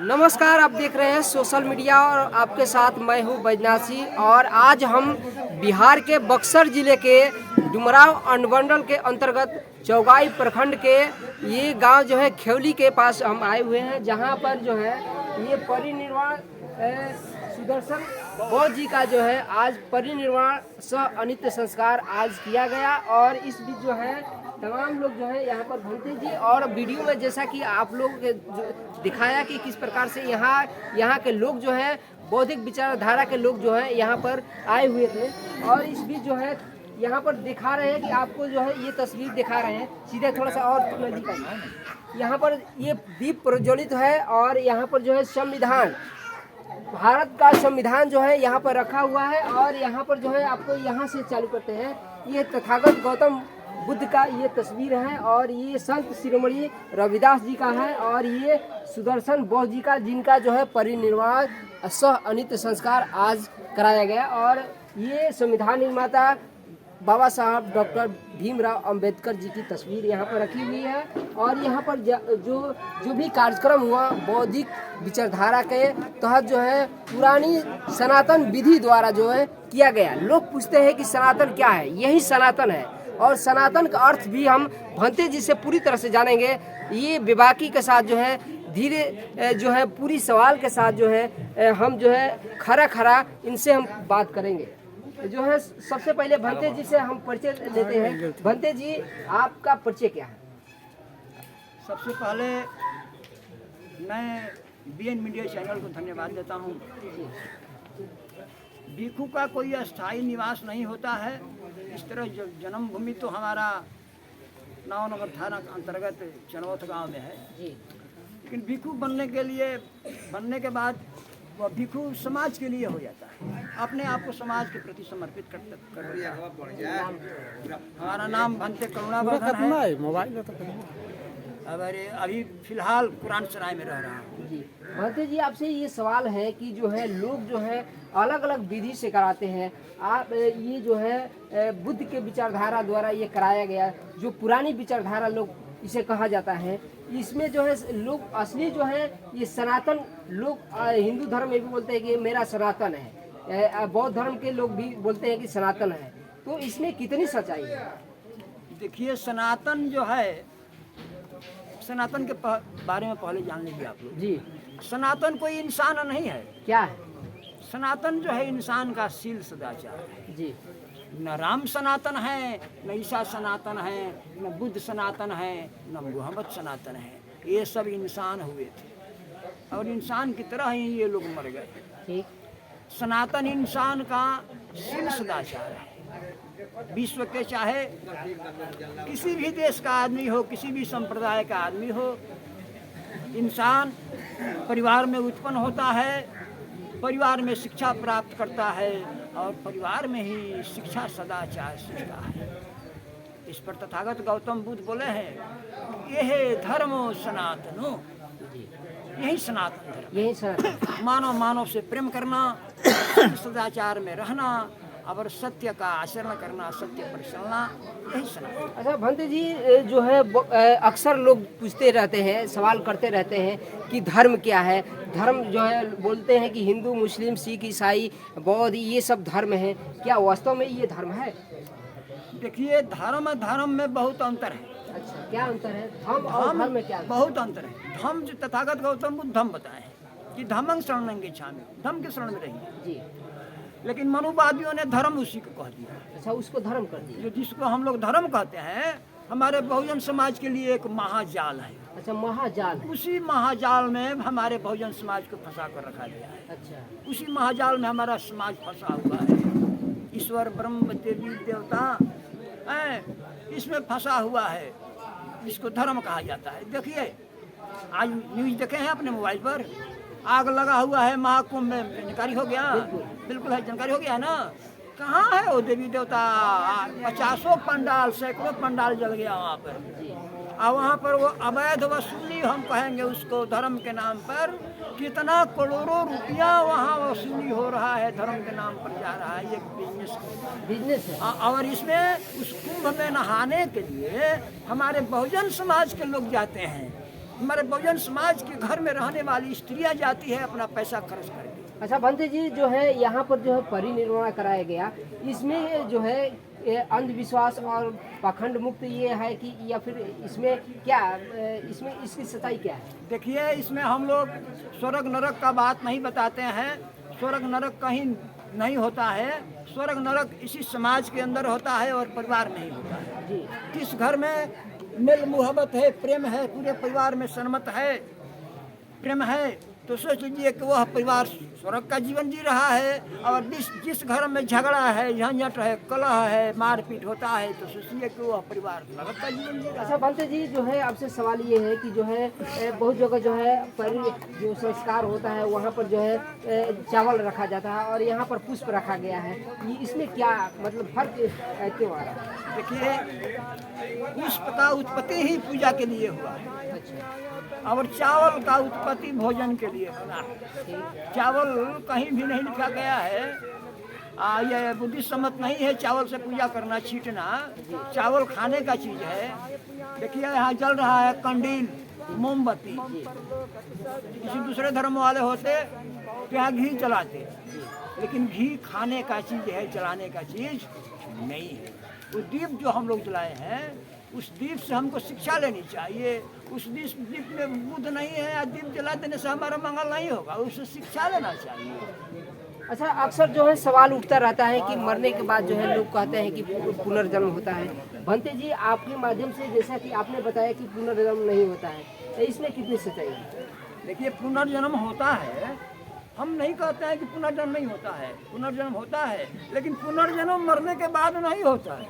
नमस्कार, आप देख रहे हैं सोशल मीडिया और आपके साथ मैं हूं बैजनाथ सिंह। और आज हम बिहार के बक्सर जिले के डुमराव अनुमंडल के अंतर्गत चौगाई प्रखंड के ये गांव जो है खेवली के पास हम आए हुए हैं, जहां पर जो है ये परिनिर्वाण सुदर्शन बौद्ध जी का जो है आज परिनिर्वाण सह अनित्य संस्कार आज किया गया। और इस बीच जो है तमाम लोग जो है यहाँ पर भंते जी और वीडियो में जैसा कि आप लोग दिखाया कि किस प्रकार से यहाँ के लोग जो है बौद्धिक विचारधारा के लोग जो है यहाँ पर आए हुए थे। और इस बीच जो है यहाँ पर दिखा रहे हैं कि आपको जो है ये तस्वीर दिखा रहे हैं, सीधे थोड़ा सा और नजदीक आइए। यहाँ पर ये दीप प्रज्वलित है और यहाँ पर जो है संविधान, भारत का संविधान जो है यहाँ पर रखा हुआ है। और यहाँ पर जो है आपको यहाँ से चालू करते हैं, ये तथागत गौतम बुद्ध का ये तस्वीर है और ये संत शिरोमणि रविदास जी का है और ये सुदर्शन बौद्ध जी का, जिनका जो है परिनिर्वाण सह अनित्य संस्कार आज कराया गया। और ये संविधान निर्माता बाबा साहब डॉक्टर भीमराव अंबेडकर जी की तस्वीर यहाँ पर रखी हुई है। और यहाँ पर जो भी कार्यक्रम हुआ बौद्धिक विचारधारा के तहत जो है पुरानी सनातन विधि द्वारा जो है किया गया। लोग पूछते हैं कि सनातन क्या है, यही सनातन है। और सनातन का अर्थ भी हम भंते जी से पूरी तरह से जानेंगे। ये बेबाकी के साथ जो है धीरे जो है पूरी सवाल के साथ जो है हम जो है खरा इनसे हम बात करेंगे। जो है सबसे पहले भंते जी से हम परिचय लेते हैं। भंते जी, आपका परिचय क्या है? सबसे पहले मैं बीएन मीडिया चैनल को धन्यवाद देता हूँ। भिक्षु का कोई अस्थायी निवास नहीं होता है। इस तरह जन्मभूमि तो हमारा नवनगर थाना के अंतर्गत चनौथ गांव में है, लेकिन भिक्षु बनने के बाद वह भिक्षु समाज के लिए हो जाता है, अपने आप को समाज के प्रति समर्पित कर दिया। हमारा नाम भंते करुणावर्धन है। अभी फिलहाल कुरान सराय में रह रहा हूँ। भंते जी, आपसे ये सवाल है कि जो है लोग जो है अलग अलग विधि से कराते हैं, आप ये जो है बुद्ध के विचारधारा द्वारा ये कराया गया, जो पुरानी विचारधारा लोग इसे कहा जाता है, इसमें जो है लोग असली जो है ये सनातन लोग हिंदू धर्म में भी बोलते हैं कि मेरा सनातन है, बौद्ध धर्म के लोग भी बोलते हैं कि सनातन है, तो इसमें कितनी सच्चाई है? देखिए, सनातन जो है, सनातन के बारे में पहले जान लीजिए आप लोग जी। सनातन कोई इंसान नहीं है। क्या है? सनातन जो है इंसान का शील सदाचार है जी। न राम सनातन है, न ईसा सनातन है, न बुद्ध सनातन है, न मोहम्मद सनातन है। ये सब इंसान हुए थे और इंसान की तरह ही ये लोग मर गए। ठीक। सनातन इंसान का शील सदाचार है। विश्व के चाहे किसी भी देश का आदमी हो, किसी भी संप्रदाय का आदमी हो, इंसान परिवार में उत्पन्न होता है, परिवार में शिक्षा प्राप्त करता है और परिवार में ही शिक्षा सदाचार सीखता है। इस पर तथागत गौतम बुद्ध बोले हैं, यह धर्मो सनातनो, यही सनातन धर्म, यही सनातन। मानव से प्रेम करना, सदाचार में रहना और सत्य का आचरण करना, सत्य पर चलना, यही सनातन। अच्छा भंते जी, जो है अक्सर लोग पूछते रहते हैं, सवाल करते रहते हैं कि धर्म क्या है। धर्म जो है बोलते हैं कि हिंदू, मुस्लिम, सिख, ईसाई, बौद्ध, ये सब धर्म है। क्या वास्तव में ये धर्म है? देखिए, धर्म में बहुत अंतर है। अच्छा, क्या अंतर है? धर्म में क्या? बहुत अंतर है। धर्म जो तथागत गौतम बुद्ध धम्म बताए हैं कि धम्मं शरणं गच्छामि, धर्म के शरण में रहिए जी। लेकिन मनुवादियों ने धर्म उसी को कह दिया। अच्छा, उसको धर्म कर दिया। जो जिसको हम लोग धर्म कहते हैं, हमारे बहुजन समाज के लिए एक महाजाल है। अच्छा, महाजाल। उसी महाजाल में हमारे बहुजन समाज को फंसा कर रखा गया है। अच्छा, उसी महाजाल में हमारा समाज फंसा हुआ है। ईश्वर ब्रह्म देवी देवता है, इसमें फंसा हुआ है, इसको धर्म कहा जाता है। देखिए, आज न्यूज देखे हैं अपने मोबाइल पर, आग लगा हुआ है महाकुंभ में, जानकारी हो गया? बिल्कुल है, जानकारी हो गया है ना। कहाँ है वो देवी देवता? 50 पंडाल, सैकड़ों पंडाल जल गया वहाँ पर। और वहाँ पर वो अवैध वसूली, हम कहेंगे उसको, धर्म के नाम पर कितना करोड़ों रुपया वहाँ वसूली हो रहा है, धर्म के नाम पर जा रहा है। ये बिजनेस है। और इसमें उस कुंभ में नहाने के लिए हमारे बहुजन समाज के लोग जाते हैं। हमारे बहुजन समाज के घर में रहने वाली स्त्रियां जाती है अपना पैसा खर्च करके। अच्छा भंते जी, जो है यहाँ पर जो है परिनिर्वाण कराया गया, इसमें जो है ये अंधविश्वास और पाखंड मुक्त ये है कि, या फिर इसमें क्या, इसमें इसकी सच्चाई क्या है? देखिए, इसमें हम लोग स्वर्ग नरक का बात नहीं बताते हैं। स्वर्ग नरक कहीं नहीं होता है। स्वर्ग नरक इसी समाज के अंदर होता है और परिवार में ही होता है। जी। जिस घर में मेल मुहब्बत है, प्रेम है, पूरे परिवार में सन्मत है, प्रेम है, तो सोच लीजिए कि वह परिवार स्वर्ग का जीवन जी रहा है। और जिस घर में झगड़ा है, झंझट है, कलह है, मारपीट होता है, तो सोचिए कि वह परिवार नरक का जीवन जी रहा है। अच्छा भंते जी, जो है आपसे सवाल ये है कि जो है बहुत जगह जो है जो संस्कार होता है वहाँ पर जो है चावल रखा जाता है और यहाँ पर पुष्प रखा गया है, ये इसमें क्या मतलब फर्क क्यों आ रहा है? देखिए, पुष्प का उत्पत्ति ही पूजा के लिए हुआ है अच्छा। और चावल का उत्पत्ति भोजन के लिए बना है। चावल कहीं भी नहीं लिखा गया है। ये बुद्धि सम्मत नहीं है चावल से पूजा करना, छींटना। चावल खाने का चीज है। देखिए, यहाँ जल रहा है कंडील, मोमबत्ती। किसी दूसरे धर्म वाले होते तो यहाँ घी जलाते, लेकिन घी खाने का चीज है, जलाने का चीज नहीं है। वो दीप जो हम लोग जलाए हैं, उस दीप से हमको शिक्षा लेनी चाहिए। उस दीप में बुद्ध नहीं है, या दीप जला देने से हमारा मंगल नहीं होगा, उससे शिक्षा लेना चाहिए। अच्छा, अक्सर जो है सवाल उठता रहता है कि मरने के बाद जो है लोग कहते हैं कि पुनर्जन्म होता है। भंते जी, आपके माध्यम से जैसा कि आपने बताया कि पुनर्जन्म नहीं होता है, तो इसमें कितनी सच्चाई है? देखिए, पुनर्जन्म होता है, हम नहीं कहते हैं कि पुनर्जन्म नहीं होता है। पुनर्जन्म होता है, लेकिन पुनर्जन्म मरने के बाद नहीं होता है,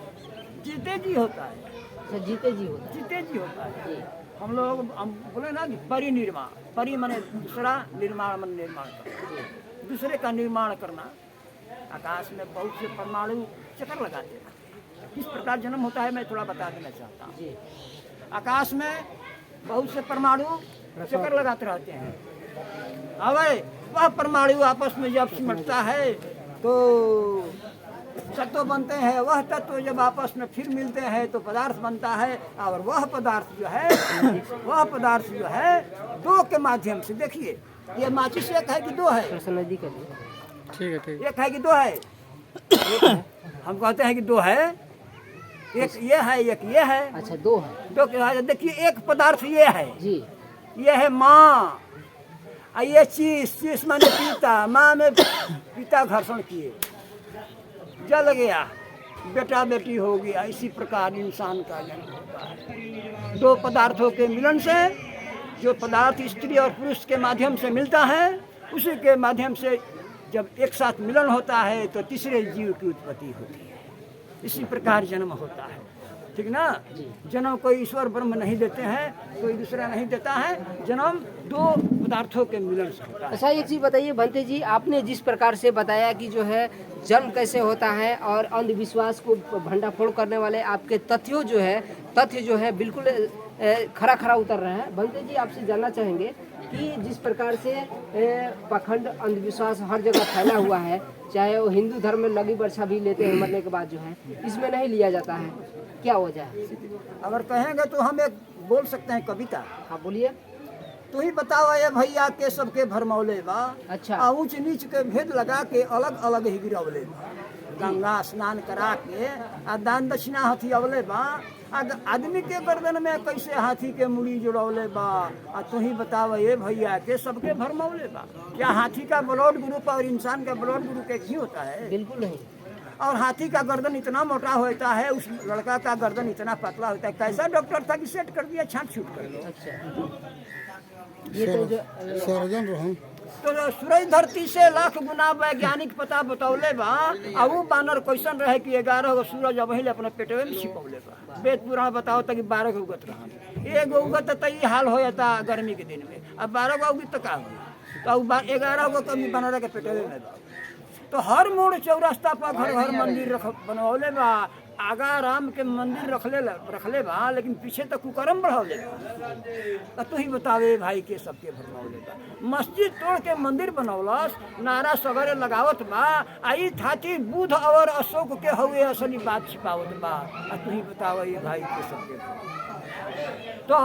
जीते जी होता है। अच्छा, जीते जी होता है। जीते जी होता है। हम बोले ना कि परिनिर्माण, परि माने दूसरा, निर्माण मन निर्माण करना, दूसरे का निर्माण करना। आकाश में बहुत से परमाणु चक्कर लगाते हैं। किस प्रकार जन्म होता है मैं थोड़ा बता देना चाहता हूँ। आकाश में बहुत से परमाणु चक्कर लगाते रहते हैं। अबे वह परमाणु आपस में जब सिमटता है तो तत्व बनते हैं। वह तत्व जब आपस में फिर मिलते हैं तो पदार्थ बनता है। और वह पदार्थ जो है दो के माध्यम से, देखिए, ये माचिस एक है कि दो है? ठीक है। एक है कि दो है? हम कहते हैं कि दो है। एक ये है, एक ये है। अच्छा, दो है। दो के, देखिए, एक पदार्थ ये है जी, ये है माँ। ये चीज माने पिता, माँ में पिता घर्षण किए, जल गया, बेटा बेटी हो गया। इसी प्रकार इंसान का जन्म होता है। दो पदार्थों के मिलन से, जो पदार्थ स्त्री और पुरुष के माध्यम से मिलता है, उसी के माध्यम से जब एक साथ मिलन होता है तो तीसरे जीव की उत्पत्ति होती है। इसी प्रकार जन्म होता है, ठीक ना? जन्म कोई ईश्वर ब्रह्म नहीं देते हैं, कोई दूसरा नहीं देता है। जन्म दो पदार्थों के मिलन से होता है। अच्छा, एक चीज़ बताइए भंते जी, आपने जिस प्रकार से बताया कि जो है जन्म कैसे होता है और अंधविश्वास को भंडाफोड़ करने वाले आपके तथ्य जो है बिल्कुल खरा उतर रहे हैं। भंते जी, आपसे जानना चाहेंगे कि जिस प्रकार से पाखंड अंधविश्वास हर जगह फैला हुआ है, चाहे वो हिंदू धर्म में लगी बरछा भी लेते हैं मरने के बाद, जो है इसमें नहीं लिया जाता है, क्या वजह है? अगर कहेंगे तो हम एक बोल सकते हैं कविता। हाँ, बोलिए। तू ही बताओ ये भैया के सबके भरमौले बा। अच्छा। ऊंच नीच के भेद लगा के अलग अलग ही गिरौले बा। गंगा स्नान करा के आ दान दक्षिणा हाथी अवले बा। आदमी के गर्दन में कैसे हाथी के मुड़ी जुड़ौले बा। तू ही बताओ ये भैया के सबके भरमौले बा। क्या हाथी का ब्लड ग्रुप और इंसान का ब्लड ग्रुप एक ही होता है? बिल्कुल नहीं। और हाथी का गर्दन इतना मोटा होता है, उस लड़का का गर्दन इतना पतला होता है। कैसा डॉक्टर था कि सेट कर दिया, छांट छूट कर दिया। अच्छा, ये तो जो सर्जन रहूं तो सूरज धरती से लाख गुना वैज्ञानिक पता बतौले बा। अब वो बानर कैसन रहे कि 11 गो सूरज अब अपने पेटवे में छिपौले बा। वेद पुराण बताओ तक 12 गो उगत रहा। एक उगत तो ये हाल हो जाता गर्मी के दिन में, अब 12 गो उगित तो का हुआ, तो 11 गो कमी बानर के पेटवे में बा। तो हर मोड़ चौरास्ता पर घर घर मंदिर बनवले बा। आगा राम के मंदिर रखले बा, लेकिन पीछे तो कुकरम बढ़ावले बा। तू ही बतावे भाई के सबके भरमावले बा। मस्जिद तोड़ के मंदिर बनौलस, नारा सगरे लगावत बा। आई थाती बुध और अशोक के हुए असली बात छिपावत बा। तू ही बतावे भाई के सबके। तो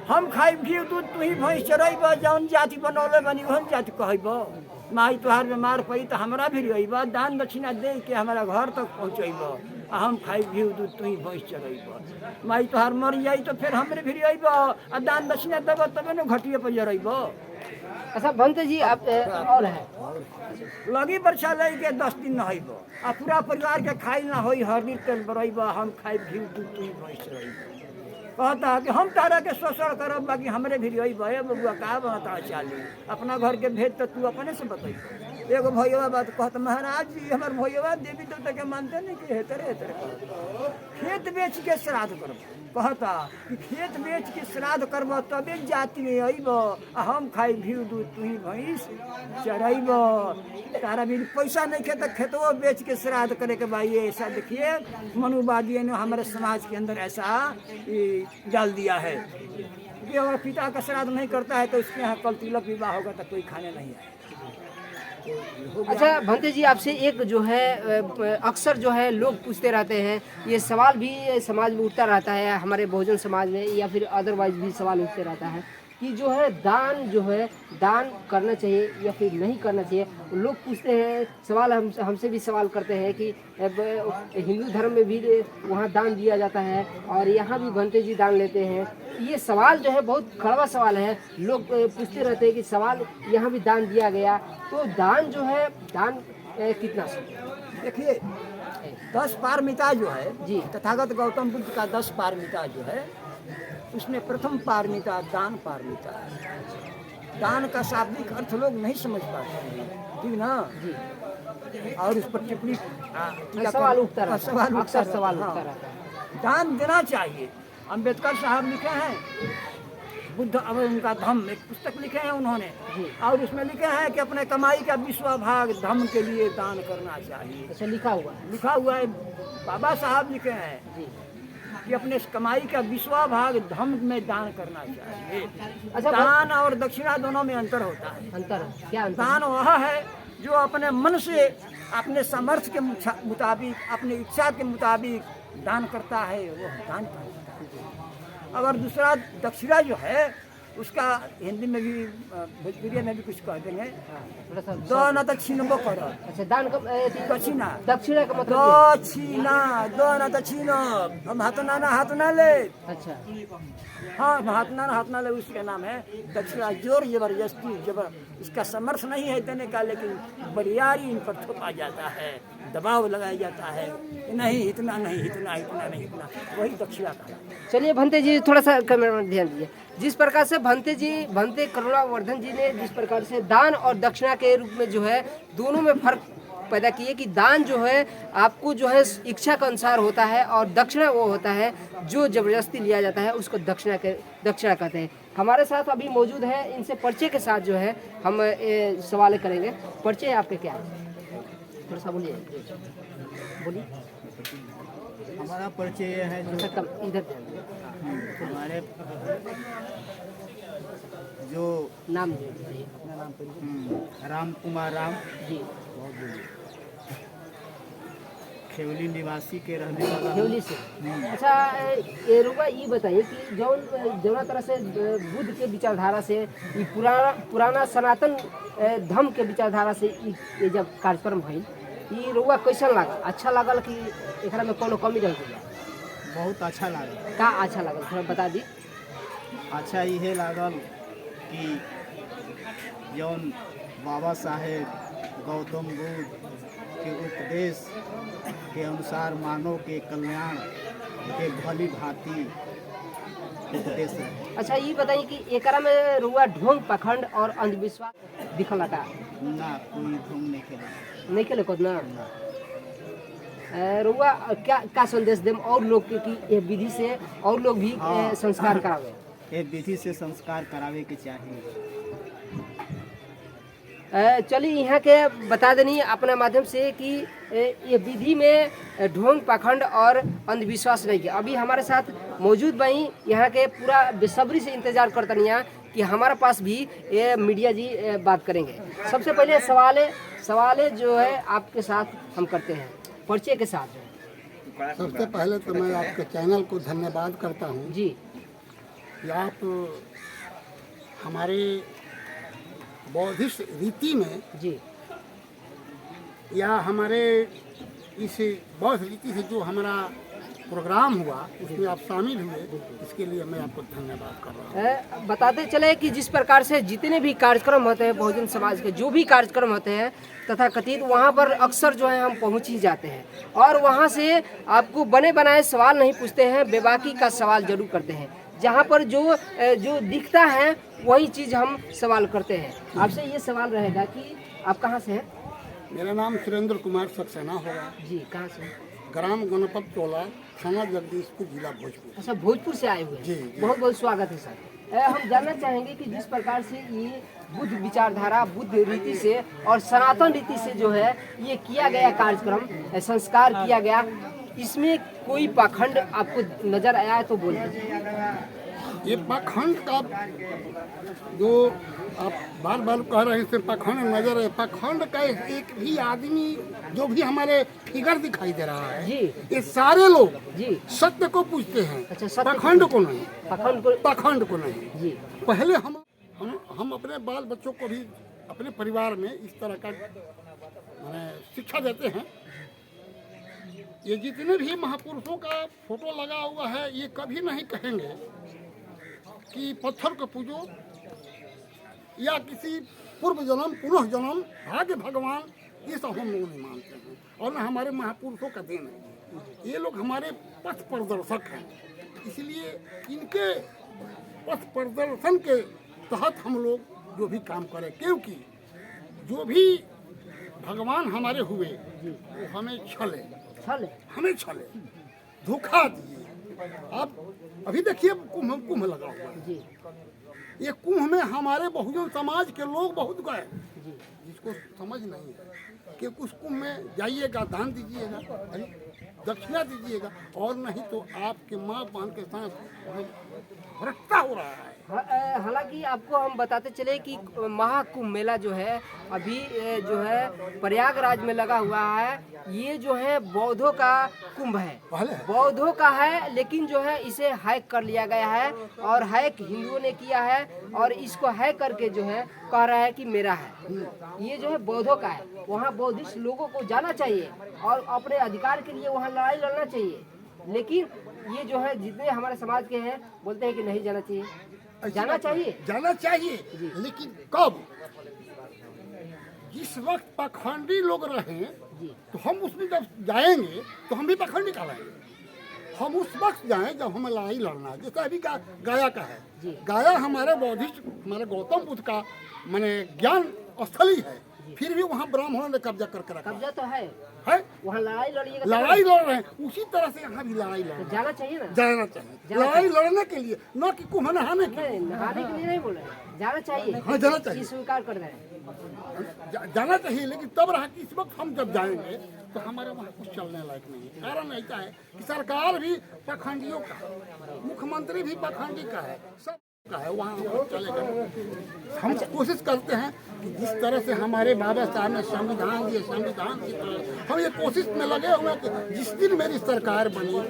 हम खाई भी दूध, तू ही भैंस चरैब, जौन जाति बनौले बनी वहन जाति कहब। माई तोहार बीमार पड़ी तो हमरा भी रहीब, दान दक्षिणा दे के हमारा घर तक पहुँचब। हम खाई भी दूध, तू ही भैंस चरैब। माई तोहार मर जाई तो फिर हमरे भी रहीब, आ दान दक्षिणा देब तबे न घटिए पर जरैब। अच्छा भंते जी, आप और है लगी बरछा ले के 10 दिन नहैब, आ पूरा परिवार के खाई ना होई, हरदी तेल बरैब। हम खाई भी दूध, तू ही भैंस चरैब। कहता कि हम तारा के शोषण करब, बाकी हमरे भी रही भे बबुआ का बनता चाली। अपना घर के भेद तो तू अपने से बतै। एगो भैया बात कहता, महाराज जी हमार भैया देवी देवता के मानते नहीं कि हेतरे हेतरे खेत बेच के श्राद्ध करब। कहता कि खेत बेच के श्राद्ध करब तबे जाति में अइब, हम खाई भी दूध, तू ही भैंस चरैब। तारा भी पैसा नहीं खे तो खेतों बेच के श्राद्ध करे के भाई। ऐसा देखिए मनुवादियों ने हमारे समाज के अंदर ऐसा डाल दिया है कि अगर पिता का श्राद्ध नहीं करता है तो उसके यहाँ कल तिलक विवाह होगा तो कोई खाने नहीं आए। अच्छा भंते जी, आपसे एक जो है अक्सर जो है लोग पूछते रहते हैं, ये सवाल भी समाज में उठता रहता है, हमारे बहुजन समाज में या फिर अदरवाइज भी सवाल उठते रहता है कि जो है दान करना चाहिए या फिर नहीं करना चाहिए। लोग पूछते हैं, सवाल हमसे भी सवाल करते हैं कि हिंदू धर्म में भी वहाँ दान दिया जाता है और यहाँ भी भंते जी दान लेते हैं। ये सवाल जो है बहुत कड़वा सवाल है। लोग पूछते रहते हैं कि सवाल यहाँ भी दान दिया गया, तो दान जो है कितना सही? देखिए 10 पारमिता जो है जी, तथागत गौतम बुद्ध का 10 पारमिता जो है, उसमें प्रथम पारमिता दान पारमिता है। दान का शाब्दिक अर्थ लोग नहीं समझ पाते हैं, ठीक ना जी। और उस पर टिप्पणी सवाल उठता रहता है। दान देना चाहिए। अंबेडकर साहब लिखे हैं बुद्ध और उनका धम्म, एक पुस्तक लिखे हैं उन्होंने, और उसमें लिखे हैं कि अपने कमाई का 20वां भाग धम्म के लिए दान करना चाहिए। अच्छा, लिखा हुआ है। बाबा साहब लिखे हैं जी कि अपने कमाई का 20वां भाग धम्म में दान करना चाहिए। अच्छा, दान और दक्षिणा दोनों में अंतर होता है। क्या अंतर? दान वह है जो अपने मन से, अपने सामर्थ्य के मुताबिक, अपनी इच्छा के मुताबिक दान करता है, वो दान करता है। अगर दूसरा दक्षिणा जो है, उसका हिंदी में भी भोजपुरी में भी कुछ कह देंगे, दान दक्षिणा करो। अच्छा, दान का दक्षिणा का मतलब दक्षिणा, दान दक्षिणा। हम हाथ ना ले। अच्छा, हाँ, हाथ ना ले, उसका नाम है दक्षिणा। जोर जबरदस्ती इसका समर्थ नहीं है देने का, लेकिन बरियारी इन पर थोपा जाता है, दबाव लगाया जाता है, नहीं इतना नहीं, इतना, वही दक्षिणा का। चलिए भंते जी, थोड़ा सा कैमरा में ध्यान दीजिए। जिस प्रकार से भंते करुणावर्धन जी ने जिस प्रकार से दान और दक्षिणा के रूप में जो है दोनों में फर्क पैदा किए कि दान जो है आपको जो है इच्छा के अनुसार होता है और दक्षिणा वो होता है जो जबरदस्ती लिया जाता है, उसको दक्षिणा कहते हैं। हमारे साथ अभी मौजूद है, इनसे परिचय के साथ जो है हम सवाल करेंगे। परिचय आपके क्या है? थोड़ा सा बोलिए। हमारा परिचय है जो इधर हमारे जो नाम राम कुमार राम जी, खेवली निवासी के रहने वाला खेवली से। अच्छा, ये रुआ ये बताइए कि जौना तरह से बुद्ध के विचारधारा से ये पुराना सनातन धर्म के विचारधारा से ये जब कार्यक्रम भइल, ये रुआ कैसन लगा? अच्छा लगल कि एकरा में कोनो कमी रह गई? बहुत अच्छा लागल। का अच्छा लगल थोड़ा बता दी। अच्छा ये लागल कि जौन बाबा साहेब गौतम बुद्ध के उपदेश के अनुसार मानव के कल्याण के भली भांति उपदेश है। अच्छा, ये बताइए कि एकरा में रुआ ढोंग पखंड और अंधविश्वास दिखला का? ना, कोई ढोंग नहीं खेले को ना। रुआ क्या संदेश देम और लोग की ये विधि से और लोग भी संस्कार करावे? ये विधि से संस्कार करावे के चाहिए। चलिए यहाँ के बता देनी अपने माध्यम से कि ये विधि में ढोंग पाखंड और अंधविश्वास नहीं है। अभी हमारे साथ मौजूद वहीं यहाँ के पूरा बेसब्री से इंतजार करता नहीं कि हमारे पास भी ये मीडिया जी बात करेंगे। सबसे पहले सवाल जो है आपके साथ हम करते हैं परिचय के साथ। सबसे पहले तो मैं आपके चैनल को धन्यवाद करता हूँ जी कि आप हमारे बौद्धिस्ट रीति में जी या हमारे इस बौद्ध रीति से जो हमारा प्रोग्राम हुआ उसमें आप शामिल हुए, इसके लिए मैं आपको धन्यवाद कर रहा हूँ। बताते चले कि जिस प्रकार से जितने भी कार्यक्रम होते हैं बहुजन समाज के जो भी कार्यक्रम होते हैं तथा कथित वहाँ पर अक्सर जो है हम पहुँच ही जाते हैं और वहाँ से आपको बने बनाए सवाल नहीं पूछते हैं, बेबाकी का सवाल जरूर करते हैं। जहाँ पर जो दिखता है वही चीज़ हम सवाल करते हैं। आपसे ये सवाल रहेगा कि आप कहाँ से हैं? मेरा नाम सुरेंद्र कुमार सक्सेना होगा जी, कहाँ से? ग्राम गणपत टोला, थाना जगदीशपुर, जिला भोजपुर। अच्छा, भोजपुर से आए हुए हैं। जी, जी। बहुत बहुत स्वागत है सर। हम जानना चाहेंगे कि जिस प्रकार से ये बुद्ध विचारधारा, बुद्ध रीति से और सनातन रीति से जो है ये किया गया कार्यक्रम, संस्कार किया गया, इसमें कोई पाखंड आपको नजर आया है तो बोल दीजिए। ये पाखंड का जो आप बार बार कह रहे हैं इससे पाखंड नजर है, पाखंड का एक भी आदमी जो भी हमारे फिगर दिखाई दे रहा है जी, ये सारे लोग जी सत्य को पूछते हैं। अच्छा, सत्य पाखंड को नहीं, पाखंड को नहीं। जी। पहले हम अपने बाल बच्चों को भी अपने परिवार में इस तरह का माने शिक्षा देते हैं। ये जितने भी महापुरुषों का फोटो लगा हुआ है ये कभी नहीं कहेंगे कि पत्थर को पूजो या किसी पूर्व जन्म पुनः जन्म भाग्य भगवान, ये सब हम लोग नहीं मानते हैं और न हमारे महापुरुषों का देन है। ये लोग हमारे पथ प्रदर्शक हैं, इसलिए इनके पथ प्रदर्शन के तहत हम लोग जो भी काम करें, क्योंकि जो भी भगवान हमारे हुए वो हमें हमें छले धोखा दिए। अब अभी देखिए कुंभ लगा हुआ है, ये कुंभ में हमारे बहुजन समाज के लोग बहुत गए, जिसको समझ नहीं है कि उस कुंभ में जाइएगा, दान दीजिएगा, दक्षिणा दीजिएगा, और नहीं तो आपके माँ बहन के साथ रखता हो रहा है। हालांकि आपको हम बताते चले कि महाकुंभ मेला जो है अभी जो है प्रयागराज में लगा हुआ है। ये जो है बौद्धों का कुंभ है, बौद्धों का है, लेकिन जो है इसे हैक कर लिया गया है और हैक हिंदुओं ने किया है और इसको हैक करके जो है कह रहा है कि मेरा है। ये जो है बौद्धों का है। वहाँ बौद्धिस्ट लोगों को जाना चाहिए और अपने अधिकार के लिए वहाँ लड़ाई लड़ना चाहिए, लेकिन ये जो है जितने हमारे समाज के हैं बोलते हैं कि नहीं जाना चाहिए। जाना चाहिए लेकिन कब? जिस वक्त पाखंडी लोग रहे तो हम उसमें जब जाएंगे तो हम भी पाखंडी कहलाएंगे। हम उस वक्त जाएं जब हमें लड़ाई लड़ना है। जैसे अभी गाया का है, गाया हमारे बौद्धिस्ट, हमारे गौतम बुद्ध का माने ज्ञान स्थली है, फिर भी वहाँ ब्राह्मणों ने कब्जा करके रखा। कब्जा तो है वहाँ लड़ाई लड़ रहे हैं, उसी तरह से यहाँ भी लड़ाई लड़। जाना चाहिए ना, जाना चाहिए लड़ाई लड़ने के लिए, न कि कुंभ नहाने के लिए। नहाने के लिए नहीं बोल रहे, जाना चाहिए। हाँ, जाना चाहिए, स्वीकार कर रहे हैं, जाना चाहिए। लेकिन तब रहा कि इस वक्त हम जब जाएंगे तो हमारे वहाँ कुछ चलने लायक नहीं है। कारण ऐसा है कि सरकार भी पाखंडियों का, मुख्यमंत्री भी पाखंडी का है, सब का है, वहाँ चलेगा। हम कोशिश करते हैं कि जिस तरह से हमारे बाबा साहब ने संविधान दिए, संविधान की तरह हम ये कोशिश में लगे हुए कि जिस दिन मेरी सरकार बनी हम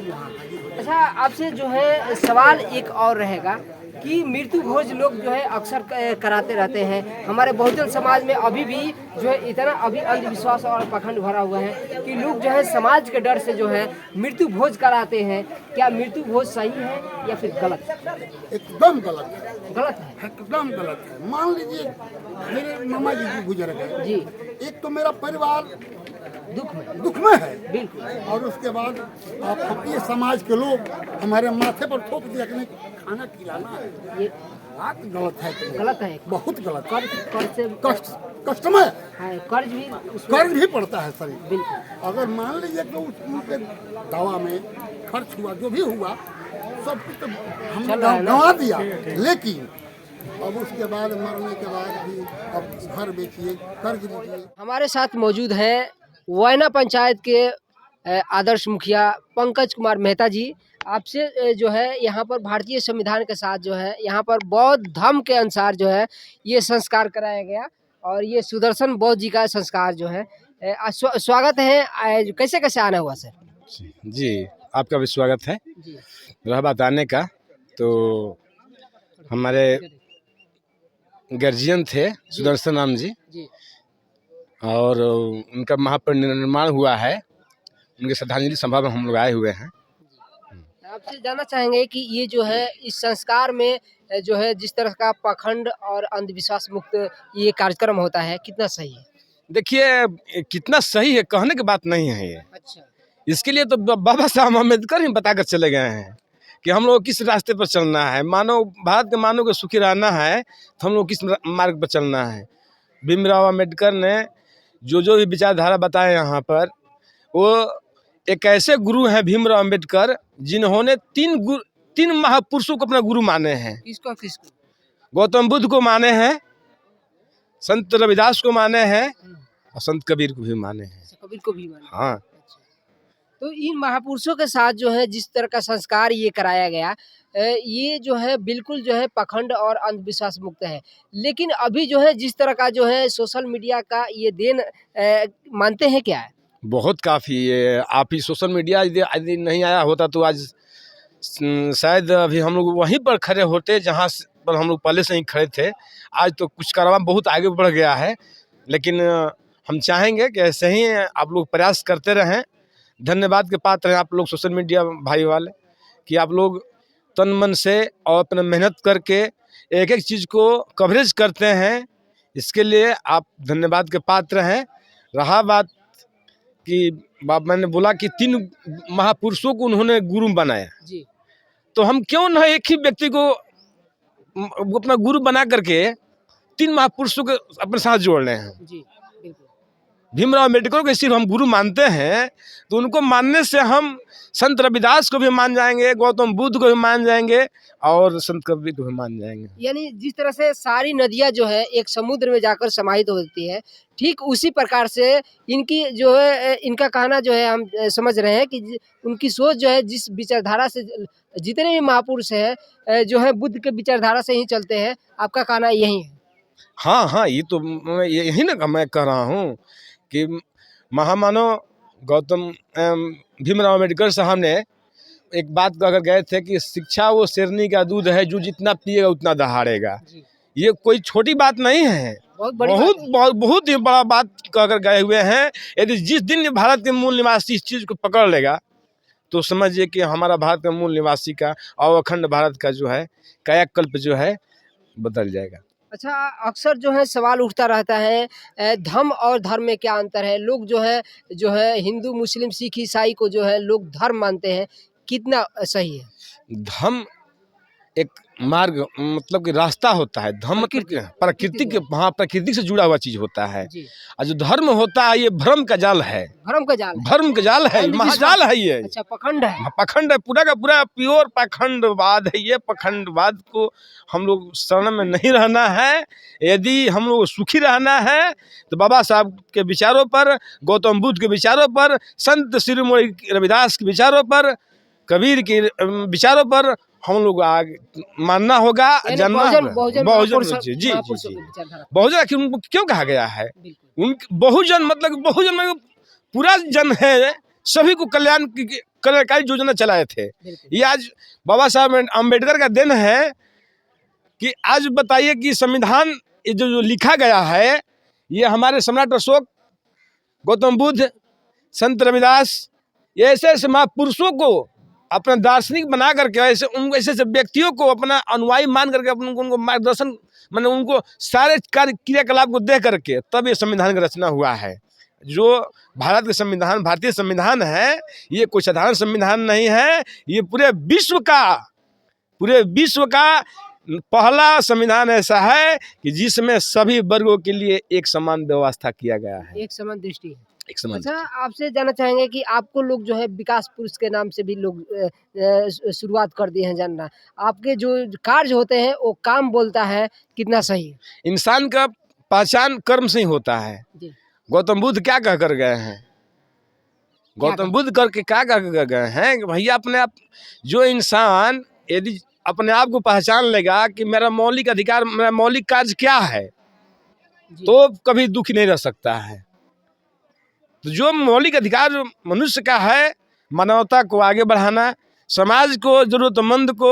वहाँ हाजिर हो। अच्छा, आपसे जो है सवाल एक और रहेगा कि मृत्यु भोज लोग जो है अक्सर कराते रहते हैं। हमारे बहुजन समाज में अभी भी जो है इतना अभी अंधविश्वास और पाखंड भरा हुआ है कि लोग जो है समाज के डर से जो है मृत्यु भोज कराते हैं। क्या मृत्यु भोज सही है या फिर गलत? एकदम गलत है। गलत है, एकदम गलत है। मान लीजिए मेरे मामा जी गुजर गए जी, एक तो मेरा परिवार दुख में है बिल्कुल, और उसके बाद आप ये समाज के लोग हमारे माथे पर थोप दिया कि खाना खिलाना है, ये बात गलत है, बहुत गलत। कस्टमर कर्ज भी पड़ता है सर। बिल्कुल, अगर मान लीजिए कि उनके दवा में खर्च हुआ, जो भी हुआ सब कुछ तो हमने गंवा दिया, लेकिन अब उसके बाद मरने के बाद भी अब घर बेचिए, कर्ज लीजिए। हमारे साथ मौजूद हैं वायना पंचायत के आदर्श मुखिया पंकज कुमार मेहता जी। आपसे जो है यहाँ पर भारतीय संविधान के साथ जो है यहाँ पर बौद्ध धर्म के अनुसार जो है ये संस्कार कराया गया और ये सुदर्शन बौद्ध जी का संस्कार जो है स्वागत है। कैसे कैसे आना हुआ सर? जी, आपका भी स्वागत है। जी रहा बात आने का, तो हमारे गर्जियन थे सुदर्शन राम जी, जी और उनका महापरिनिर्वाण हुआ है, उनके श्रद्धांजलि सभा में हम लोग आए हुए हैं। आपसे जानना चाहेंगे कि ये जो है इस संस्कार में जो है जिस तरह का पाखंड और अंधविश्वास मुक्त ये कार्यक्रम होता है, कितना सही है? देखिए, कितना सही है कहने की बात नहीं है ये। अच्छा, इसके लिए तो बाबा साहब अम्बेडकर ही बताकर चले गए हैं कि हम लोग किस रास्ते पर चलना है। मानव भारत के मानव को सुखी रहना है तो हम लोग किस मार्ग पर चलना है। भीमराव अम्बेडकर ने जो भी विचारधारा बताए यहाँ पर, वो एक ऐसे गुरु हैं भीमराव अम्बेडकर जिन्होंने तीन महापुरुषों को अपना गुरु माने हैं। किसको किसको? गौतम बुद्ध को माने हैं, संत रविदास को माने हैं और संत कबीर को भी माने हैं। कबीर को भी माने। हाँ, अच्छा। तो इन महापुरुषों के साथ जो है जिस तरह का संस्कार ये कराया गया, ये जो है बिल्कुल जो है पाखंड और अंधविश्वास मुक्त है। लेकिन अभी जो है जिस तरह का जो है सोशल मीडिया का ये देन मानते हैं क्या है? बहुत काफ़ी है। आप ही सोशल मीडिया यदि नहीं आया होता तो आज शायद अभी हम लोग वहीं पर खड़े होते जहाँ पर हम लोग पहले से ही खड़े थे। आज तो कुछ कारवां बहुत आगे बढ़ गया है, लेकिन हम चाहेंगे कि ऐसे ही आप लोग प्रयास करते रहें। धन्यवाद के पात्र हैं आप लोग सोशल मीडिया भाई वाले, कि आप लोग तन मन से और अपना मेहनत करके एक एक चीज़ को कवरेज करते हैं। इसके लिए आप धन्यवाद के पात्र हैं। रहा बात कि मैंने बोला कि 3 महापुरुषों को उन्होंने गुरु बनाया जी, तो हम क्यों न एक ही व्यक्ति को अपना गुरु बना करके 3 महापुरुषों को अपने साथ जोड़ रहे हैं। जी बिल्कुल। भीमराव अम्बेडकर को सिर्फ हम गुरु मानते हैं तो उनको मानने से हम संत रविदास को भी मान जाएंगे, गौतम बुद्ध को भी मान जाएंगे और संत कबीर को भी मान जाएंगे। यानी जिस तरह से सारी नदियां जो है एक समुद्र में जाकर समाहित होती है, ठीक उसी प्रकार से इनकी जो है इनका कहना जो है हम समझ रहे हैं कि उनकी सोच जो है जिस विचारधारा से जितने भी महापुरुष हैं जो है बुद्ध के विचारधारा से ही चलते हैं। आपका कहना यही है? हाँ हाँ, ये तो यही ना मैं कह रहा हूँ कि महामानव गौतम भीमराव अम्बेडकर साहब ने एक बात अगर गए थे कि शिक्षा वो शेरनी का दूध है, जो जितना पिएगा उतना दहाड़ेगा। ये कोई छोटी बात नहीं है, बहुत ही बड़ा बात अगर गए हुए हैं। यदि जिस दिन भारत के मूल निवासी इस चीज़ को पकड़ लेगा तो समझिए कि हमारा भारत के मूल निवासी का और अखंड भारत का जो है कायाकल्प जो है बदल जाएगा। अच्छा, अक्सर जो है सवाल उठता रहता है धर्म और धर्म में क्या अंतर है? लोग जो है हिंदू मुस्लिम सिख ईसाई को जो है लोग धर्म मानते हैं, कितना सही है? धर्म एक मार्ग मतलब कि रास्ता होता है। धर्म प्रकृति के, हाँ, प्रकृति से जुड़ा हुआ चीज होता है। और जो धर्म होता है ये भ्रम का जाल है, भ्रम का जाल है, महाजाल है ये। अच्छा, पखंड है, पखंड है, पूरा का पूरा प्योर पखंडवाद है ये। पखंडवाद को हम लोग शरण में नहीं रहना है। यदि हम लोग सुखी रहना है तो बाबा साहब के विचारों पर, गौतम बुद्ध के विचारों पर, संत शिरोमणि रविदास के विचारों पर, कबीर के विचारों पर हम लोग आगे मानना होगा, जानना होगा। बहुजन जी, बहुजन आखिर उनको क्यों कहा गया है? बहुजन मतलब बहुजन में पूरा जन है, सभी को कल्याणकारी योजना चलाए थे। ये आज बाबा साहब अम्बेडकर का दिन है कि आज बताइए कि संविधान जो लिखा गया है ये हमारे सम्राट अशोक, गौतम बुद्ध, संत रविदास, ये ऐसे महापुरुषों को अपना दार्शनिक बना करके ऐसे व्यक्तियों को अपना अनुयायी मान करके उनको मार्गदर्शन, मतलब उनको सारे कार्य क्रियाकलाप को देख करके तब ये संविधान की रचना हुआ है। जो भारत का संविधान, भारतीय संविधान है, ये कोई साधारण संविधान नहीं है। ये पूरे विश्व का पहला संविधान ऐसा है कि जिसमें सभी वर्गों के लिए एक समान व्यवस्था किया गया है, एक समान दृष्टि है। एक समान। अच्छा, आपसे जानना चाहेंगे कि आपको लोग जो है विकास पुरुष के नाम से भी लोग शुरुआत कर दिए हैं जानना, आपके जो कार्य होते हैं वो काम बोलता है, कितना सही है? इंसान का पहचान कर्म से ही होता है। जी। गौतम बुद्ध क्या कह कर गए हैं? गौतम बुद्ध करके क्या कह कर गए हैं कि भैया अपने आप, जो इंसान यदि अपने आप को पहचान लेगा कि मेरा मौलिक अधिकार, मेरा मौलिक कार्य क्या है, तो कभी दुखी नहीं रह सकता है। तो जो मौलिक अधिकार मनुष्य का है, मानवता को आगे बढ़ाना, समाज को, जरूरतमंद को,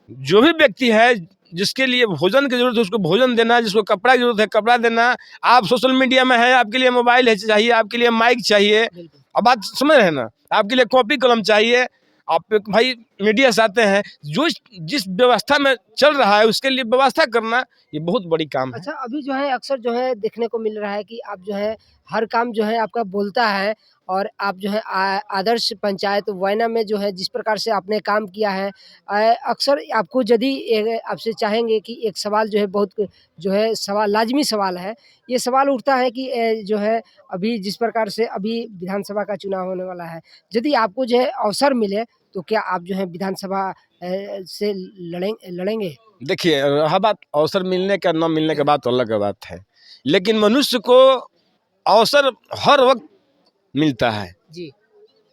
जो भी व्यक्ति है जिसके लिए भोजन की जरूरत है उसको भोजन देना, जिसको कपड़ा की जरूरत है कपड़ा देना। आप सोशल मीडिया में है, आपके लिए मोबाइल है चाहिए, आपके लिए माइक चाहिए, अब बात समझ रहे हैं ना, आपके लिए कॉपी कलम चाहिए। आप भाई मीडिया से आते हैं, जो जिस व्यवस्था में चल रहा है उसके लिए व्यवस्था करना, ये बहुत बड़ी काम है। अच्छा, अभी जो है अक्सर जो है देखने को मिल रहा है कि आप जो है हर काम जो है आपका बोलता है, और आप जो है आदर्श पंचायत वैना में जो है जिस प्रकार से आपने काम किया है, अक्सर आपको यदि आपसे चाहेंगे कि एक सवाल जो है बहुत जो है सवाल लाजमी सवाल है, ये सवाल उठता है कि जो है अभी जिस प्रकार से अभी विधानसभा का चुनाव होने वाला है, यदि आपको जो है अवसर मिले तो क्या आप जो है विधानसभा से लड़ेंगे? देखिए, रहा बात अवसर मिलने का न मिलने के बात अलग बात है, लेकिन मनुष्य को अवसर हर वक्त मिलता है। जी।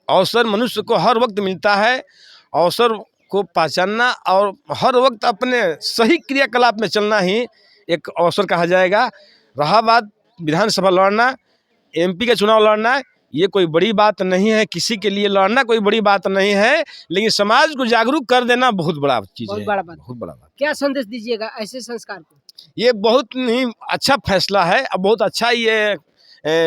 अवसर मनुष्य को हर वक्त मिलता है। अवसर को पहचानना और हर वक्त अपने सही क्रियाकलाप में चलना ही एक अवसर कहा जाएगा। रहा बात विधानसभा लड़ना, एमपी का चुनाव लड़ना, ये कोई बड़ी बात नहीं है, किसी के लिए लड़ना कोई बड़ी बात नहीं है, लेकिन समाज को जागरूक कर देना बहुत बड़ा चीज़ है, बहुत बड़ा बात। क्या संदेश दीजिएगा ऐसे संस्कार को? ये बहुत ही अच्छा फैसला है, अब बहुत अच्छा ये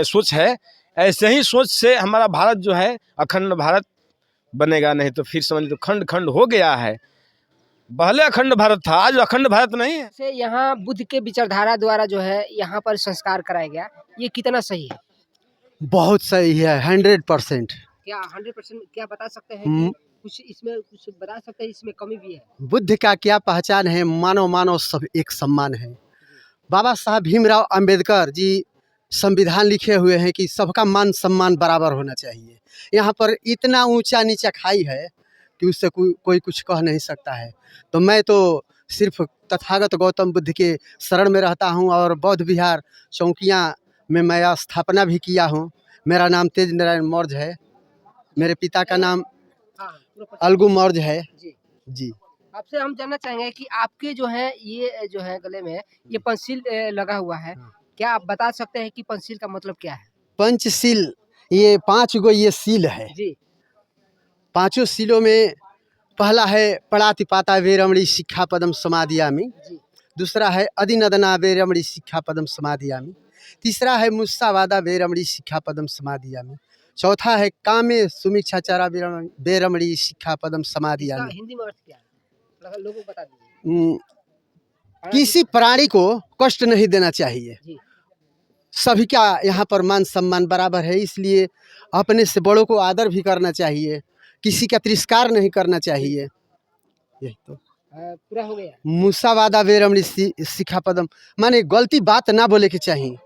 सोच है। ऐसे ही सोच से हमारा भारत जो है अखंड भारत बनेगा, नहीं तो फिर समझ लो खंड खंड हो गया है। पहले अखंड भारत था, आज अखंड भारत नहीं है। से यहाँ बुद्ध के विचारधारा द्वारा जो है यहाँ पर संस्कार कराया गया, ये कितना सही है? बहुत सही है, 100%। क्या 100% क्या बता सकते हैं कि कुछ बता सकते हैं इसमें कमी भी है? बुद्ध का क्या पहचान है? मानव सब एक समान है। बाबा साहब भीमराव अंबेडकर जी संविधान लिखे हुए हैं कि सबका मान सम्मान बराबर होना चाहिए। यहाँ पर इतना ऊंचा नीचा खाई है कि उससे कोई कुछ कह नहीं सकता है। तो मैं तो सिर्फ तथागत गौतम बुद्ध के शरण में रहता हूँ और बौद्ध विहार चौकियाँ में मैं स्थापना भी किया हूँ। मेरा नाम तेज नारायण मौर्य है। मेरे पिता का नाम अलगू मौर्य है। जी। आपसे हम जानना चाहेंगे कि आपके जो है ये जो है गले में ये पंचशील लगा हुआ है, क्या आप बता सकते हैं कि पंचशील का मतलब क्या है? पंचशील, ये 5 गो ये सील है जी। 5 सीलों में पहला है पड़ातिपाता वेरमणि शिक्षापदम समाधियामि, दूसरा है अधिनदना वेरमणि शिक्षापदम समाधियामि, तीसरा है मुस्सावादा वेरमणि शिक्षापदम समाधियामि, चौथा है कामे सुमिच्छाचारा वेरमणि शिक्षापदम समाधियामि। हिंदी में अर्थ क्या है? लोगों को बता दीजिए। किसी प्राणी को कष्ट नहीं देना चाहिए। सभी का यहाँ पर मान सम्मान बराबर है, इसलिए अपने से बड़ों को आदर भी करना चाहिए, किसी का तिरस्कार नहीं करना चाहिए। यही तो पूरा हो गया। मुसावादा वेरमणि शिक्षापदम माने गलती बात ना बोले के चाहिए।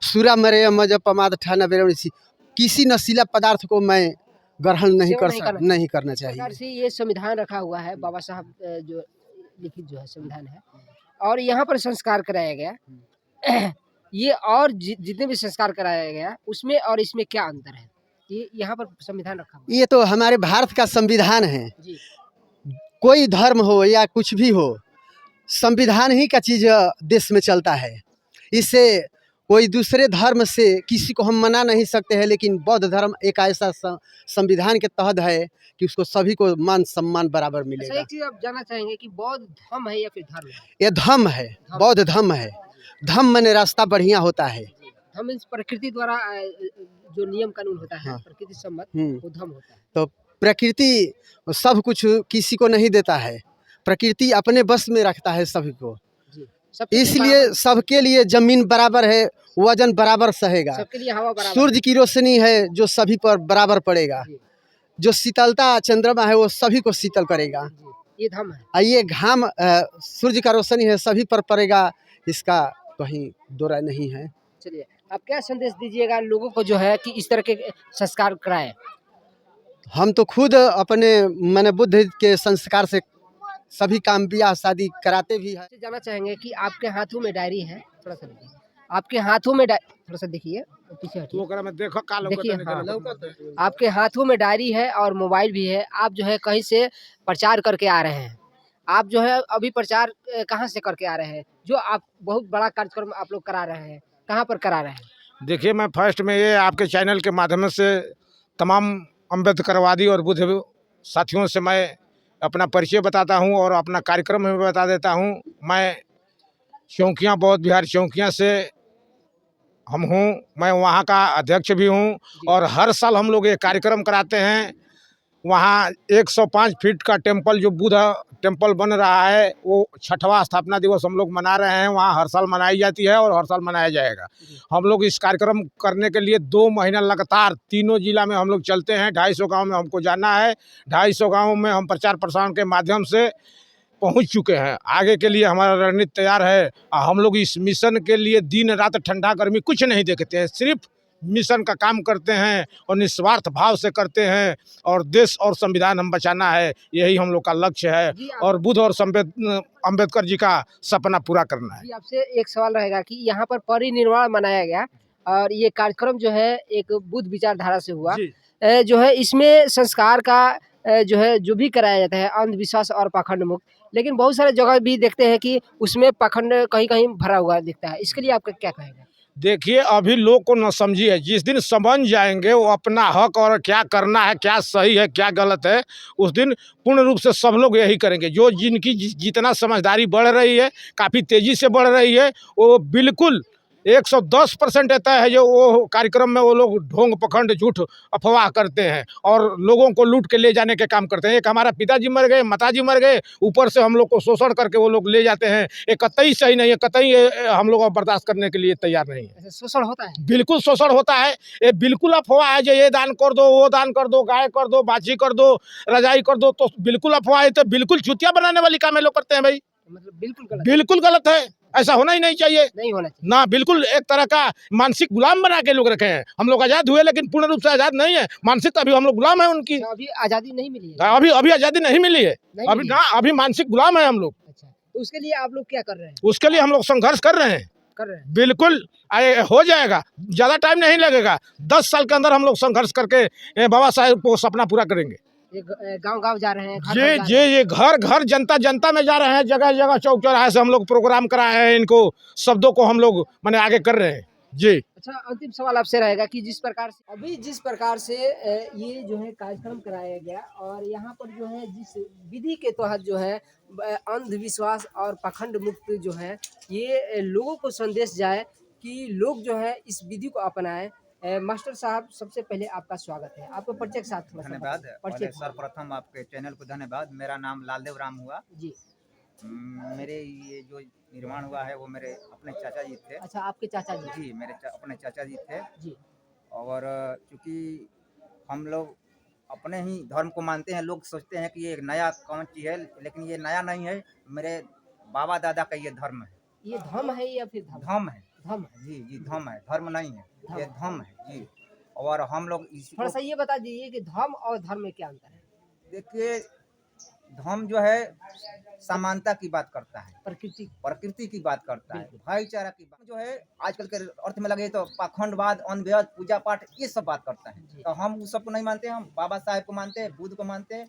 सुरा मरे मज पमाद ठाना वेरमणि, किसी नशीला पदार्थ को मैं ग्रहण नहीं करना चाहिए। ये संविधान रखा हुआ है, बाबा साहब जो लिखित जो है संविधान है, और यहाँ पर संस्कार कराया गया। ये और जितने भी संस्कार कराया गया उसमें और इसमें क्या अंतर है? ये यहाँ पर संविधान रखा हुआ है। ये तो हमारे भारत का संविधान है। कोई धर्म हो या कुछ भी हो, संविधान ही का चीज देश में चलता है। इससे कोई दूसरे धर्म से किसी को हम मना नहीं सकते हैं, लेकिन बौद्ध धर्म एक ऐसा संविधान के तहत है कि उसको सभी को मान सम्मान बराबर मिलेगा। एक चीज आप जानना चाहेंगे कि बौद्ध धर्म है या फिर धर्म है? ये धम्म है, बौद्ध धम्म है। धम्म माने रास्ता बढ़िया होता है। धम्म प्रकृति द्वारा जो नियम कानून होता है, प्रकृति सम्मत, वो धम्म होता है। तो प्रकृति सब कुछ किसी को नहीं देता है, प्रकृति अपने बस में रखता है सभी को। इसलिए सबके लिए जमीन बराबर है, वजन बराबर सहेगा। सबके लिए हवा बराबर। सूर्य की रोशनी है जो सभी पर बराबर पड़ेगा। जो शीतलता चंद्रमा है वो सभी को शीतल करेगा। ये धम्म है। ये घाम सूर्य का रोशनी है, सभी पर पड़ेगा, इसका कहीं दो राय नहीं है। चलिए, आप क्या संदेश दीजिएगा लोगों को जो है कि इस तरह के संस्कार कराएं? हम तो खुद अपने मैंने बुद्ध के संस्कार से सभी काम ब्याह शादी कराते भी हैं। जानना चाहेंगे कि आपके हाथों में डायरी है, थोड़ा सा देखिए, आपके हाथों में थोड़ा सा देखिए, पीछे हटिए। देखो देखिए, हाँ, आपके हाथों में डायरी है और मोबाइल भी है। आप जो है कहीं से प्रचार करके आ रहे हैं। आप जो है अभी प्रचार कहाँ से करके आ रहे हैं? जो आप बहुत बड़ा कार्यक्रम आप लोग करा रहे हैं, कहाँ पर करा रहे हैं? देखिए, मैं फर्स्ट में ये आपके चैनल के माध्यम से तमाम अम्बेडकरवादी और बुद्ध साथियों से मैं अपना परिचय बताता हूं और अपना कार्यक्रम में बता देता हूं। मैं चौकियाँ बौद्ध विहार चौकियाँ से हम हूं, मैं वहां का अध्यक्ष भी हूं और हर साल हम लोग ये कार्यक्रम कराते हैं। वहाँ 105 फीट का टेम्पल जो बुद्ध टेम्पल बन रहा है वो 6वां स्थापना दिवस हम लोग मना रहे हैं। वहाँ हर साल मनाई जाती है और हर साल मनाया जाएगा। हम लोग इस कार्यक्रम करने के लिए 2 महीना लगातार तीनों जिला में हम लोग चलते हैं। 250 गांव में हमको जाना है। 250 गांव में हम प्रचार प्रसार के माध्यम से पहुंच चुके हैं। आगे के लिए हमारा रणनीति तैयार है। हम लोग इस मिशन के लिए दिन रात ठंडा गर्मी कुछ नहीं देखते हैं, सिर्फ मिशन का काम करते हैं और निस्वार्थ भाव से करते हैं और देश और संविधान हम बचाना है, यही हम लोग का लक्ष्य है और बुद्ध और अम्बेडकर जी का सपना पूरा करना है। आपसे एक सवाल रहेगा कि यहाँ पर परिनिर्वाण मनाया गया और ये कार्यक्रम जो है एक बुद्ध विचारधारा से हुआ, जो है इसमें संस्कार का जो है जो भी कराया जाता है अंधविश्वास और पाखंड मुक्त, लेकिन बहुत सारे जगह भी देखते हैं कि उसमें पाखंड कहीं कहीं भरा हुआ दिखता है। इसके लिए आपका क्या कहेगा? देखिए, अभी लोग को न समझिए, जिस दिन समझ जाएंगे वो अपना हक और क्या करना है, क्या सही है क्या गलत है, उस दिन पूर्ण रूप से सब लोग यही करेंगे। जो जिनकी जितना समझदारी बढ़ रही है, काफ़ी तेज़ी से बढ़ रही है, वो बिल्कुल 110% रहता है जो वो कार्यक्रम में वो लोग ढोंग पखंड झूठ अफवाह करते हैं और लोगों को लूट के ले जाने के काम करते हैं। एक हमारा पिताजी मर गए, माताजी मर गए, ऊपर से हम लोग को शोषण करके वो लोग ले जाते हैं। ये कतई सही नहीं है, कतई हम लोग बर्दाश्त करने के लिए तैयार नहीं है। शोषण होता है? बिल्कुल शोषण होता है। ये बिल्कुल अफवाह है जो ये दान कर दो, वो दान कर दो, गाय कर दो, बाछी कर दो, रजाई कर दो, तो बिल्कुल अफवाह है। तो बिल्कुल चुतिया बनाने वाली काम ये लोग करते हैं भाई। मतलब बिल्कुल बिल्कुल गलत है, ऐसा होना ही नहीं चाहिए। नहीं होना चाहिए ना, बिल्कुल एक तरह का मानसिक गुलाम बना के लोग रखे हैं। हम लोग आज़ाद हुए लेकिन पूर्ण रूप से आज़ाद नहीं है, मानसिक अभी हम लोग गुलाम है उनकी। अभी आज़ादी नहीं मिली है? अभी आज़ादी नहीं मिली है, अभी ना, अभी मानसिक गुलाम है हम लोग। अच्छा, तो उसके लिए आप लोग क्या कर रहे हैं? उसके लिए हम लोग संघर्ष कर रहे हैं। बिल्कुल हो जाएगा, ज़्यादा टाइम नहीं लगेगा। 10 साल के अंदर हम लोग संघर्ष करके बाबा साहेब को सपना पूरा करेंगे। गांव-गांव जा रहे हैं? ये घर घर जनता जनता में जा रहे हैं, जगह जगह चौक चौराहे से हम लोग प्रोग्राम कराए हैं। इनको शब्दों को हम लोग माने आगे कर रहे हैं जी। अच्छा, अंतिम सवाल आपसे रहेगा कि जिस प्रकार से ये जो है कार्यक्रम कराया गया और यहाँ पर जो है जिस विधि के तहत जो है अंधविश्वास और पाखंड मुक्त जो है ये लोगों को संदेश जाए कि लोग जो है इस विधि को अपनाएं। मास्टर साहब, सबसे पहले आपका स्वागत है। आपको परिचय के साथ धन्यवाद। सर्वप्रथम आपके चैनल को धन्यवाद। मेरा नाम लालदेव राम हुआ जी। मेरे ये जो निर्माण हुआ है वो मेरे अपने चाचा जी थे। अच्छा, आपके चाचा जी? जी, मेरे अपने चाचा जी थे जी। और चूँकि हम लोग अपने ही धर्म को मानते हैं, लोग सोचते हैं कि ये एक नया कौन चीज़ है, लेकिन ये नया नहीं है। मेरे बाबा दादा का ये धर्म है। ये धर्म है या फिर धर्म है? धर्म है जी जी, धर्म है, धर्म नहीं है, ये धर्म है जी। और हम लोग थोड़ा सा ये बता दीजिए कि धर्म और धर्म में क्या अंतर है? देखिए, धर्म जो है समानता की बात करता है, प्रकृति की बात करता है, भाईचारा की बात जो है आजकल के अर्थ में लगे तो पाखंडवाद, अंधविश्वास, पूजा पाठ, ये सब बात करता है। तो हम उस सब को नहीं मानते। हम बाबा साहेब को मानते हैं, बुद्ध को मानते हैं,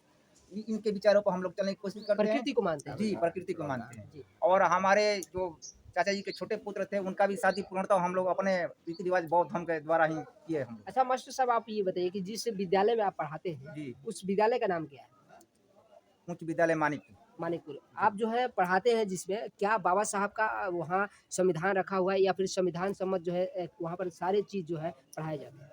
इनके विचारों को हम लोग चलने की कोशिश करते हैं। प्रकृति को मानते हैं जी, प्रकृति को मानते हैं। और हमारे जो चाचा जी के छोटे पुत्र थे उनका भी शादी पूर्णतः हम लोग अपने रीति रिवाज बौद्ध धर्म के द्वारा ही किए हम। अच्छा मास्टर साहब, आप ये बताइए कि जिस विद्यालय में आप पढ़ाते हैं जी, उस विद्यालय का नाम क्या है? उच्च विद्यालय मानिकपुर। आप जो है पढ़ाते हैं जिसमें, क्या बाबा साहब का वहाँ संविधान रखा हुआ है या फिर संविधान सम्मत जो है वहाँ पर सारे चीज जो है पढ़ाए जाते हैं?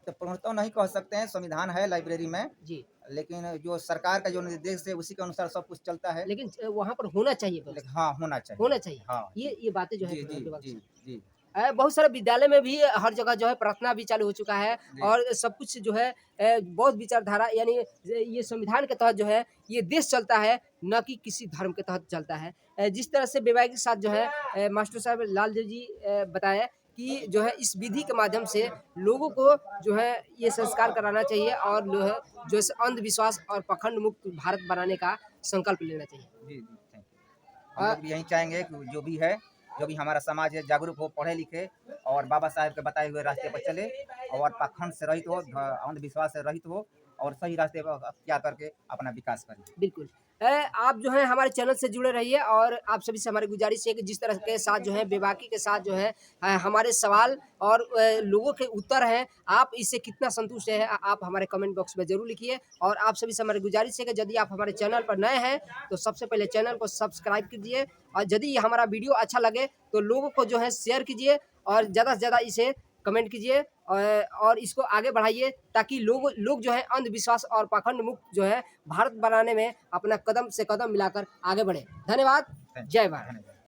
तो पूर्णतः नहीं कह सकते हैं, संविधान है लाइब्रेरी में जी, लेकिन जो सरकार का जो निर्देश है उसी के अनुसार सब कुछ चलता है। लेकिन वहाँ पर होना चाहिए। हाँ, होना चाहिए। हाँ, ये ये बातें जो है जी जी जी जी। बहुत सारे विद्यालय में भी हर जगह जो है प्रार्थना भी चालू हो चुका है और सब कुछ जो है बहुत विचारधारा यानी ये संविधान के तहत जो है ये देश चलता है, न कि किसी धर्म के तहत चलता है। जिस तरह से वैवाहिक साथ जो है मास्टर साहब लालदेव जी बताया कि जो है इस विधि के माध्यम से लोगों को जो है ये संस्कार कराना चाहिए और जो है अंधविश्वास और पखंड मुक्त भारत बनाने का संकल्प लेना चाहिए। जी जी, थैंक यू। हम लोग भी यही चाहेंगे कि जो भी हमारा समाज है जागरूक हो, पढ़े लिखे और बाबा साहेब के बताए हुए रास्ते पर चले और पाखंड से रहित हो, अंधविश्वास से रहित हो और सही रास्ते पर क्या करके अपना विकास करें। बिल्कुल आप जो है हमारे चैनल से जुड़े रहिए और आप सभी से हमारी गुजारिश है कि जिस तरह के साथ जो है बेबाकी के साथ जो है हमारे सवाल और लोगों के उत्तर हैं, आप इससे कितना संतुष्ट हैं आप हमारे कमेंट बॉक्स में जरूर लिखिए। और आप सभी से हमारी गुजारिश है कि यदि आप हमारे चैनल पर नए हैं तो सबसे पहले चैनल को सब्सक्राइब कीजिए और यदि हमारा वीडियो अच्छा लगे तो लोगों को जो है शेयर कीजिए और ज़्यादा से ज़्यादा इसे कमेंट कीजिए और इसको आगे बढ़ाइए ताकि लोग जो है अंधविश्वास और पाखंड मुक्त जो है भारत बनाने में अपना कदम से कदम मिलाकर आगे बढ़े। धन्यवाद। जय भारत।